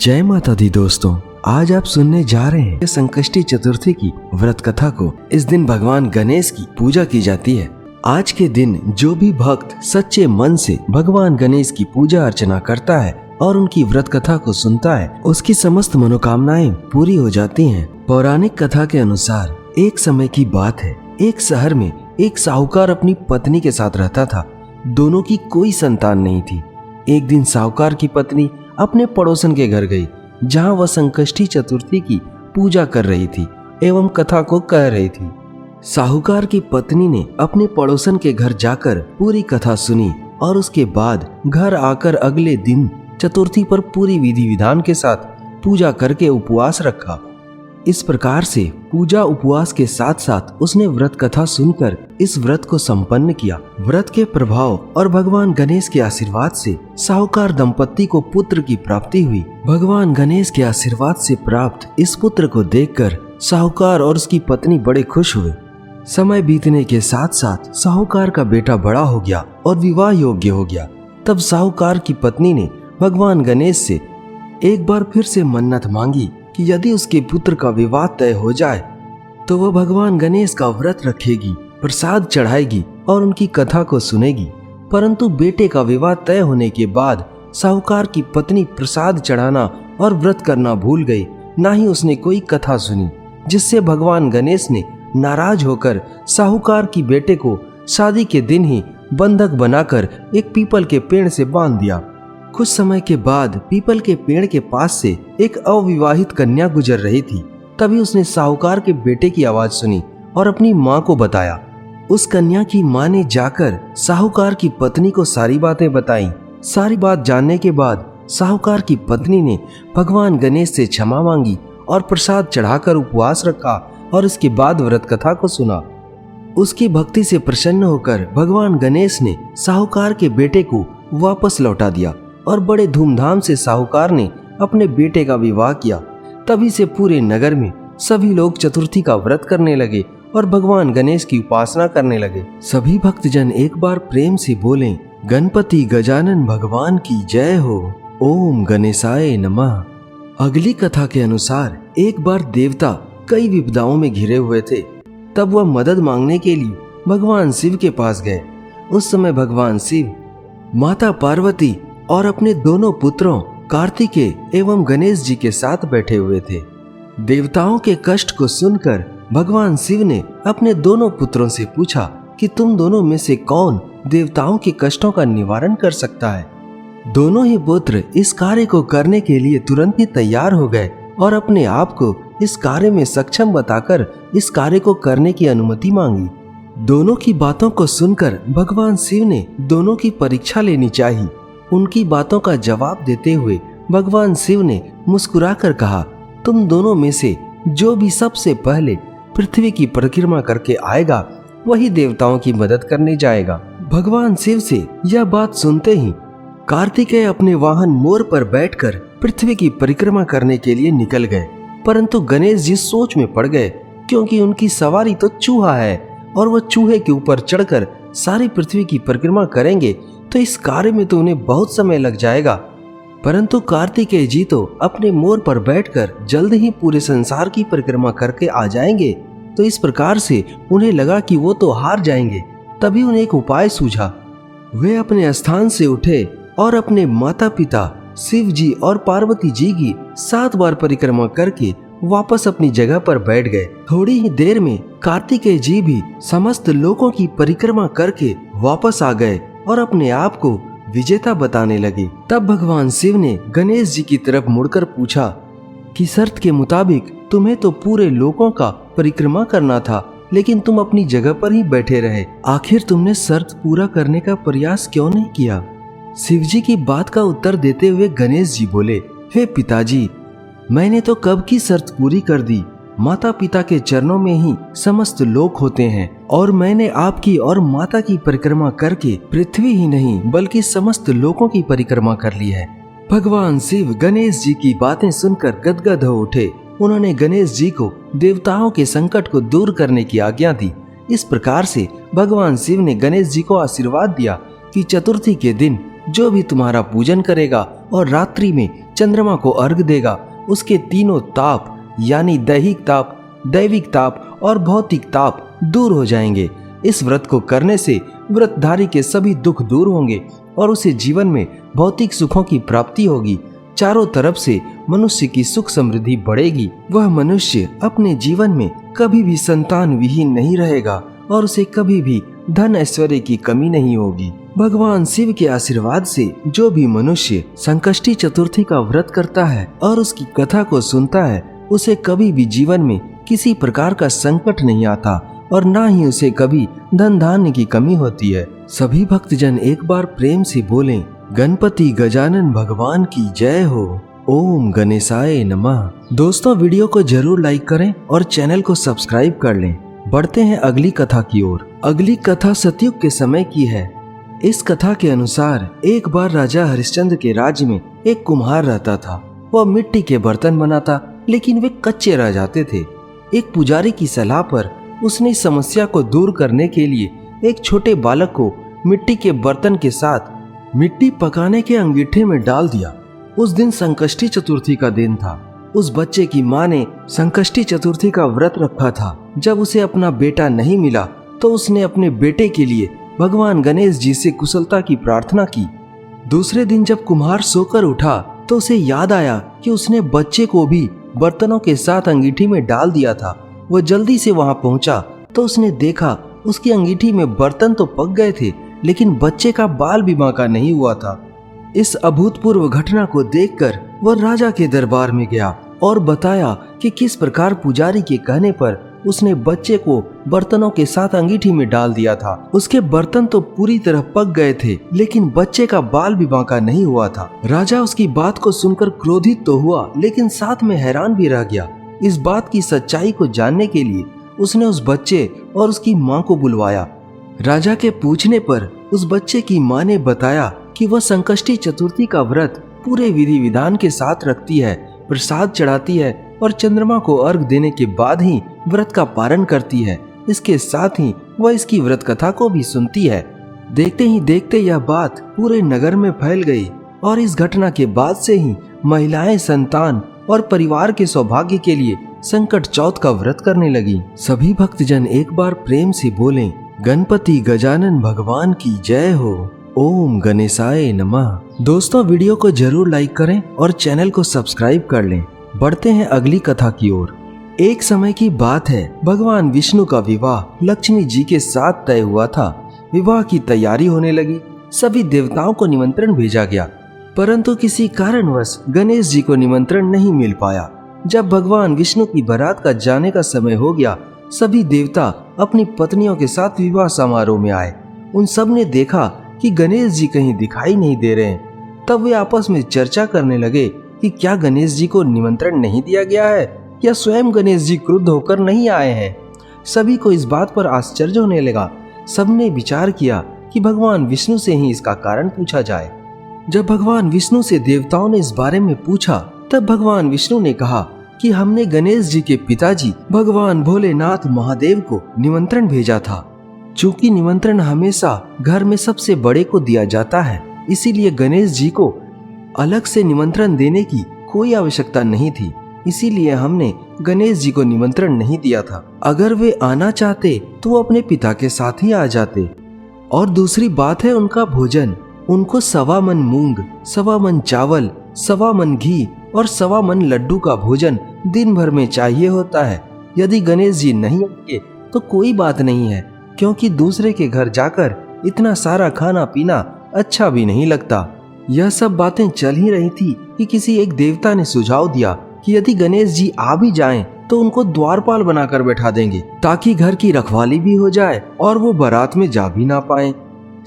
जय माता दी दोस्तों, आज आप सुनने जा रहे हैं संकष्टी चतुर्थी की व्रत कथा को। इस दिन भगवान गणेश की पूजा की जाती है। आज के दिन जो भी भक्त सच्चे मन से भगवान गणेश की पूजा अर्चना करता है और उनकी व्रत कथा को सुनता है, उसकी समस्त मनोकामनाएं पूरी हो जाती हैं। पौराणिक कथा के अनुसार एक समय की बात है, एक शहर में एक साहूकार अपनी पत्नी के साथ रहता था। दोनों की कोई संतान नहीं थी। एक दिन साहूकार की पत्नी अपने पड़ोसन के घर गई, जहां वह संकष्टी चतुर्थी की पूजा कर रही थी एवं कथा को कह रही थी। साहूकार की पत्नी ने अपने पड़ोसन के घर जाकर पूरी कथा सुनी और उसके बाद घर आकर अगले दिन चतुर्थी पर पूरी विधि विधान के साथ पूजा करके उपवास रखा। इस प्रकार से पूजा उपवास के साथ साथ उसने व्रत कथा सुनकर इस व्रत को संपन्न किया। व्रत के प्रभाव और भगवान गणेश के आशीर्वाद से साहूकार दंपत्ति को पुत्र की प्राप्ति हुई। भगवान गणेश के आशीर्वाद से प्राप्त इस पुत्र को देखकर साहूकार और उसकी पत्नी बड़े खुश हुए। समय बीतने के साथ साथ साहूकार का बेटा बड़ा हो गया और विवाह योग्य हो गया। तब साहूकार की पत्नी ने भगवान गणेश से एक बार फिर से मन्नत मांगी कि यदि उसके पुत्र का विवाह तय हो जाए तो वह भगवान गणेश का व्रत रखेगी, प्रसाद चढ़ाएगी और उनकी कथा को सुनेगी। परंतु बेटे का विवाह तय होने के बाद साहूकार की पत्नी प्रसाद चढ़ाना और व्रत करना भूल गई, ना ही उसने कोई कथा सुनी, जिससे भगवान गणेश ने नाराज होकर साहूकार की बेटे को शादी के दिन ही बंधक बनाकर एक पीपल के पेड़ से बांध दिया। कुछ समय के बाद पीपल के पेड़ के पास से एक अविवाहित कन्या गुजर रही थी। तभी उसने साहूकार के बेटे की आवाज सुनी और अपनी माँ को बताया। उस कन्या की माँ ने जाकर साहूकार की पत्नी को सारी बातें बताई। सारी बात जानने के बाद साहूकार की पत्नी ने भगवान गणेश से क्षमा मांगी और प्रसाद चढ़ाकर उपवास रखा और इसके बाद व्रत कथा को सुना। उसकी भक्ति से प्रसन्न होकर भगवान गणेश ने साहूकार के बेटे को वापस लौटा दिया और बड़े धूमधाम से साहूकार ने अपने बेटे का विवाह किया। तभी से पूरे नगर में सभी लोग चतुर्थी का व्रत करने लगे और भगवान गणेश की उपासना करने लगे। सभी भक्तजन एक बार प्रेम से बोलें, गणपति गजानन भगवान की जय हो, ओम गणेशाय नमः। अगली कथा के अनुसार एक बार देवता कई विपदाओं में घिरे हुए थे। तब वह मदद मांगने के लिए भगवान शिव के पास गए। उस समय भगवान शिव माता पार्वती और अपने दोनों पुत्रों कार्तिकेय एवं गणेश जी के साथ बैठे हुए थे। देवताओं के कष्ट को सुनकर भगवान शिव ने अपने दोनों पुत्रों से पूछा कि तुम दोनों में से कौन देवताओं के कष्टों का निवारण कर सकता है। दोनों ही पुत्र इस कार्य को करने के लिए तुरंत ही तैयार हो गए और अपने आप को इस कार्य में सक्षम बताकर इस कार्य को करने की अनुमति मांगी। दोनों की बातों को सुनकर भगवान शिव ने दोनों की परीक्षा लेनी चाहिए। उनकी बातों का जवाब देते हुए भगवान शिव ने मुस्कुराकर कहा, तुम दोनों में से जो भी सबसे पहले पृथ्वी की परिक्रमा करके आएगा वही देवताओं की मदद करने जाएगा। भगवान शिव से यह बात सुनते ही कार्तिकेय अपने वाहन मोर पर बैठकर पृथ्वी की परिक्रमा करने के लिए निकल गए। परंतु गणेश जी सोच में पड़ गए, क्योंकि उनकी सवारी तो चूहा है और वह चूहे के ऊपर चढ़कर सारी पृथ्वी की परिक्रमा करेंगे तो इस कार्य में तो उन्हें बहुत समय लग जाएगा। परंतु कार्तिकेय जी तो अपने मोर पर बैठकर जल्द ही पूरे संसार की परिक्रमा करके आ जाएंगे। तो इस प्रकार से उन्हें लगा कि वो तो हार जाएंगे। तभी उन्हें एक उपाय सूझा। वे अपने स्थान से उठे और अपने माता पिता शिव जी और पार्वती जी की 7 बार परिक्रमा करके वापस अपनी जगह पर बैठ गए। थोड़ी ही देर में कार्तिकेय जी भी समस्त लोगों की परिक्रमा करके वापस आ गए और अपने आप को विजेता बताने लगे। तब भगवान शिव ने गणेश जी की तरफ मुड़कर पूछा कि शर्त के मुताबिक तुम्हें तो पूरे लोगों का परिक्रमा करना था, लेकिन तुम अपनी जगह पर ही बैठे रहे। आखिर तुमने शर्त पूरा करने का प्रयास क्यों नहीं किया? शिव जी की बात का उत्तर देते हुए गणेश जी बोले, हे पिताजी, मैंने तो कब की शर्त पूरी कर दी। माता पिता के चरणों में ही समस्त लोक होते हैं और मैंने आपकी और माता की परिक्रमा करके पृथ्वी ही नहीं बल्कि समस्त लोकों की परिक्रमा कर ली है। भगवान शिव गणेश जी की बातें सुनकर गदगद हो उठे। उन्होंने गणेश जी को देवताओं के संकट को दूर करने की आज्ञा दी। इस प्रकार से भगवान शिव ने गणेश जी को आशीर्वाद दिया कि चतुर्थी के दिन जो भी तुम्हारा पूजन करेगा और रात्रि में चंद्रमा को अर्घ देगा, उसके तीनों ताप यानी दैहिक ताप, दैविक ताप और भौतिक ताप दूर हो जाएंगे। इस व्रत को करने से व्रतधारी के सभी दुख दूर होंगे और उसे जीवन में भौतिक सुखों की प्राप्ति होगी। चारों तरफ से मनुष्य की सुख समृद्धि बढ़ेगी। वह मनुष्य अपने जीवन में कभी भी संतान विहीन नहीं रहेगा और उसे कभी भी धन ऐश्वर्य की कमी नहीं होगी। भगवान शिव के आशीर्वाद से जो भी मनुष्य संकष्टी चतुर्थी का व्रत करता है और उसकी कथा को सुनता है, उसे कभी भी जीवन में किसी प्रकार का संकट नहीं आता और ना ही उसे कभी धन धान्य की कमी होती है। सभी भक्तजन एक बार प्रेम से बोलें, गणपति गजानन भगवान की जय हो। ओम गणेशाय नमः। दोस्तों, वीडियो को जरूर लाइक करें और चैनल को सब्सक्राइब कर लें। बढ़ते हैं अगली कथा की ओर। अगली कथा सतयुग के समय की है। इस कथा के अनुसार एक बार राजा हरिश्चंद्र के राज्य में एक कुम्हार रहता था। वह मिट्टी के बर्तन बनाता, लेकिन वे कच्चे रह जाते थे। एक पुजारी की सलाह पर उसने इस समस्या को दूर करने के लिए एक छोटे बालक को मिट्टी के बर्तन के साथ मिट्टी पकाने के अंगीठे में डाल दिया। उस दिन संकष्टी चतुर्थी का दिन था। उस बच्चे की माँ ने संकष्टी चतुर्थी का व्रत रखा था। जब उसे अपना बेटा नहीं मिला तो उसने अपने बेटे के लिए भगवान गणेश जी से कुशलता की प्रार्थना की। दूसरे दिन जब कुम्हार सोकर उठा तो उसे याद आया कि उसने बच्चे को भी बर्तनों के साथ अंगीठी में डाल दिया था। वह जल्दी से वहां पहुंचा तो उसने देखा उसकी अंगीठी में बर्तन तो पक गए थे, लेकिन बच्चे का बाल भी बांका नहीं हुआ था। इस अभूतपूर्व घटना को देखकर वह राजा के दरबार में गया और बताया कि किस प्रकार पुजारी के कहने पर उसने बच्चे को बर्तनों के साथ अंगीठी में डाल दिया था। उसके बर्तन तो पूरी तरह पक गए थे, लेकिन बच्चे का बाल भी बांका नहीं हुआ था। राजा उसकी बात को सुनकर क्रोधित तो हुआ, लेकिन साथ में हैरान भी रह गया। इस बात की सच्चाई को जानने के लिए उसने उस बच्चे और उसकी माँ को बुलवाया। राजा के पूछने पर उस बच्चे की माँ ने बताया कि वह संकष्टी चतुर्थी का व्रत पूरे विधि विधान के साथ रखती है, प्रसाद चढ़ाती है और चंद्रमा को अर्घ देने के बाद ही व्रत का पारण करती है। इसके साथ ही वह इसकी व्रत कथा को भी सुनती है। देखते ही देखते यह बात पूरे नगर में फैल गई और इस घटना के बाद से ही महिलाएं संतान और परिवार के सौभाग्य के लिए संकट चौथ का व्रत करने लगी। सभी भक्तजन एक बार प्रेम से बोलें, गणपति गजानन भगवान की जय हो। ओम गणेशाय नमः। दोस्तों, वीडियो को जरूर लाइक करें और चैनल को सब्सक्राइब कर लें। बढ़ते हैं अगली कथा की ओर। एक समय की बात है, भगवान विष्णु का विवाह लक्ष्मी जी के साथ तय हुआ था। विवाह की तैयारी होने लगी। सभी देवताओं को निमंत्रण भेजा गया, परंतु किसी कारणवश गणेश जी को निमंत्रण नहीं मिल पाया। जब भगवान विष्णु की बारात का जाने का समय हो गया, सभी देवता अपनी पत्नियों के साथ विवाह समारोह में आए। उन सब ने देखा कि गणेश जी कहीं दिखाई नहीं दे रहे हैं। तब वे आपस में चर्चा करने लगे कि क्या गणेश जी को निमंत्रण नहीं दिया गया है या स्वयं गणेश जी क्रुद्ध होकर नहीं आए हैं। सभी को इस बात पर आश्चर्य होने लगा। सबने विचार किया कि भगवान विष्णु से ही इसका कारण पूछा जाए। जब भगवान विष्णु से देवताओं ने इस बारे में पूछा, तब भगवान विष्णु ने कहा कि हमने गणेश जी के पिताजी भगवान भोलेनाथ महादेव को निमंत्रण भेजा था। चूंकि निमंत्रण हमेशा घर में सबसे बड़े को दिया जाता है, इसीलिए गणेश जी को अलग से निमंत्रण देने की कोई आवश्यकता नहीं थी। इसीलिए हमने गणेश जी को निमंत्रण नहीं दिया था। अगर वे आना चाहते तो वो अपने पिता के साथ ही आ जाते। और दूसरी बात है उनका भोजन। उनको 1.25 मन मूंग, 1.25 मन चावल, 1.25 मन घी और 1.25 मन लड्डू का भोजन दिन भर में चाहिए होता है। यदि गणेश जी नहीं आएंगे तो कोई बात नहीं है, क्योंकि दूसरे के घर जाकर इतना सारा खाना पीना अच्छा भी नहीं लगता। यह सब बातें चल ही रही थी कि किसी एक देवता ने सुझाव दिया कि यदि गणेश जी आ भी जाएं तो उनको द्वारपाल बनाकर बैठा देंगे, ताकि घर की रखवाली भी हो जाए और वो बारात में जा भी ना पाए।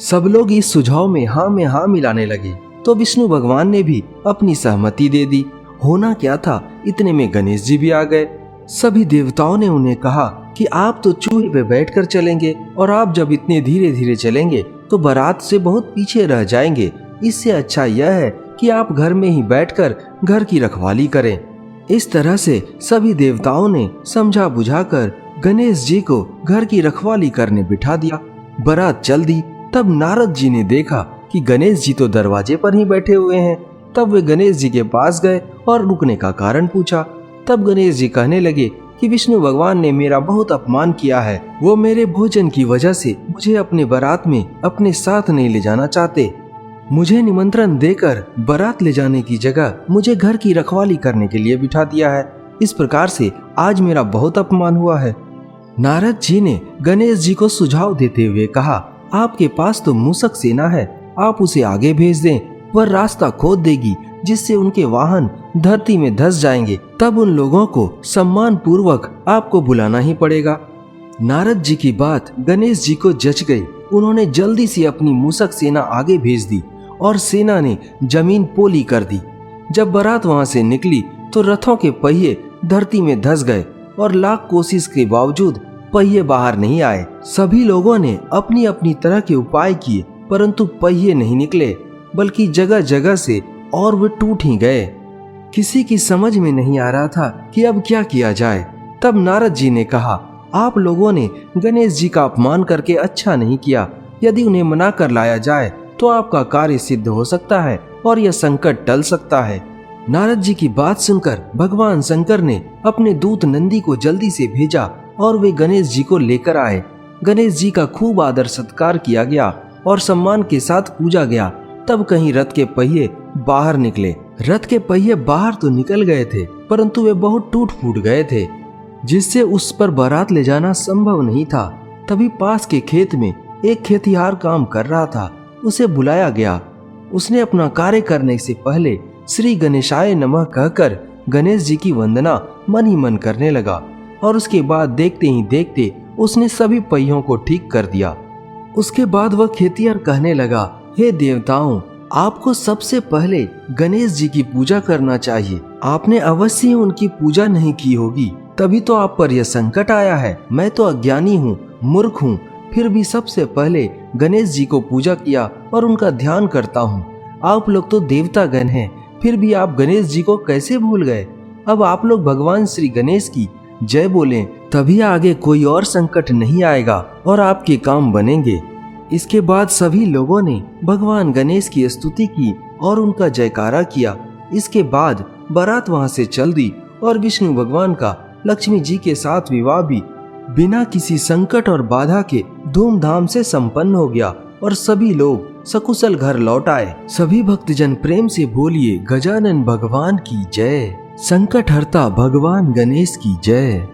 सब लोग इस सुझाव में हाँ मिलाने लगे तो विष्णु भगवान ने भी अपनी सहमति दे दी। होना क्या था, इतने में गणेश जी भी आ गए। सभी देवताओं ने उन्हें कहा कि आप तो चूहे पे बैठकर चलेंगे और आप जब इतने धीरे धीरे चलेंगे तो बारात से बहुत पीछे रह जाएंगे। इससे अच्छा यह है कि आप घर में ही बैठकर घर की रखवाली करें। इस तरह से सभी देवताओं ने समझा बुझाकर गणेश जी को घर की रखवाली करने बिठा दिया। बारात चल दी। तब नारद जी ने देखा कि गणेश जी तो दरवाजे पर ही बैठे हुए हैं। तब वे गणेश जी के पास गए और रुकने का कारण पूछा। तब गणेश जी कहने लगे कि विष्णु भगवान ने मेरा बहुत अपमान किया है। वो मेरे भोजन की वजह से मुझे अपने बारात में अपने साथ नहीं ले जाना चाहते। मुझे निमंत्रण देकर बारात ले जाने की जगह मुझे घर की रखवाली करने के लिए बिठा दिया है। इस प्रकार से आज मेरा बहुत अपमान हुआ है। नारद जी ने गणेश जी को सुझाव देते हुए कहा, आपके पास तो मूषक सेना है, आप उसे आगे भेज दें। वह रास्ता खोद देगी जिससे उनके वाहन धरती में धंस जाएंगे। तब उन लोगों को सम्मान पूर्वक आपको बुलाना ही पड़ेगा। नारद जी की बात गणेश जी को जच गई। उन्होंने जल्दी से अपनी मूषक सेना आगे भेज दी और सेना ने जमीन पोली कर दी। जब बारात वहां से निकली तो रथों के पहिए धरती में धंस गए और लाख कोशिश के बावजूद पहिए बाहर नहीं आए। सभी लोगों ने अपनी अपनी तरह के उपाय किए, परंतु पहिए नहीं निकले, बल्कि जगह जगह से और वे टूट ही गए। किसी की समझ में नहीं आ रहा था कि अब क्या किया जाए। तब नारद जी ने कहा, आप लोगों ने गणेश जी का अपमान करके अच्छा नहीं किया। यदि उन्हें मना कर लाया जाए तो आपका कार्य सिद्ध हो सकता है और यह संकट टल सकता है। नारद जी की बात सुनकर भगवान शंकर ने अपने दूत नंदी को जल्दी से भेजा और वे गणेश जी को लेकर आए। गणेश जी का खूब आदर सत्कार किया गया और सम्मान के साथ पूजा गया। तब कहीं रथ के पहिए बाहर निकले। रथ के पहिए बाहर तो निकल गए थे, परंतु वे बहुत टूट फूट गए थे, जिससे उस पर बारात ले जाना संभव नहीं था। तभी पास के खेत में एक खेतिहार काम कर रहा था। उसे बुलाया गया। उसने अपना कार्य करने से पहले श्री गणेशाय नमः कहकर गणेश जी की वंदना मन ही मन करने लगा और उसके बाद देखते ही देखते उसने सभी पहियों को ठीक कर दिया। उसके बाद वह खेतिहर कहने लगा, हे देवताओं, आपको सबसे पहले गणेश जी की पूजा करना चाहिए। आपने अवश्य ही उनकी पूजा नहीं की होगी, तभी तो आप पर यह संकट आया है। मैं तो अज्ञानी हूँ, मूर्ख हूँ, फिर भी सबसे पहले गणेश जी को पूजा किया और उनका ध्यान करता हूँ। आप लोग तो देवता गण हैं, फिर भी आप गणेश जी को कैसे भूल गए? अब आप लोग भगवान श्री गणेश की जय बोलें, तभी आगे कोई और संकट नहीं आएगा और आपके काम बनेंगे। इसके बाद सभी लोगों ने भगवान गणेश की स्तुति की और उनका जयकारा किया। इसके बाद बारात वहां से चल दी और विष्णु भगवान का लक्ष्मी जी के साथ विवाह भी बिना किसी संकट और बाधा के धूमधाम से संपन्न हो गया और सभी लोग सकुशल घर लौट आए। सभी भक्तजन प्रेम से बोलिए, गजानन भगवान की जय, संकट हरता भगवान गणेश की जय।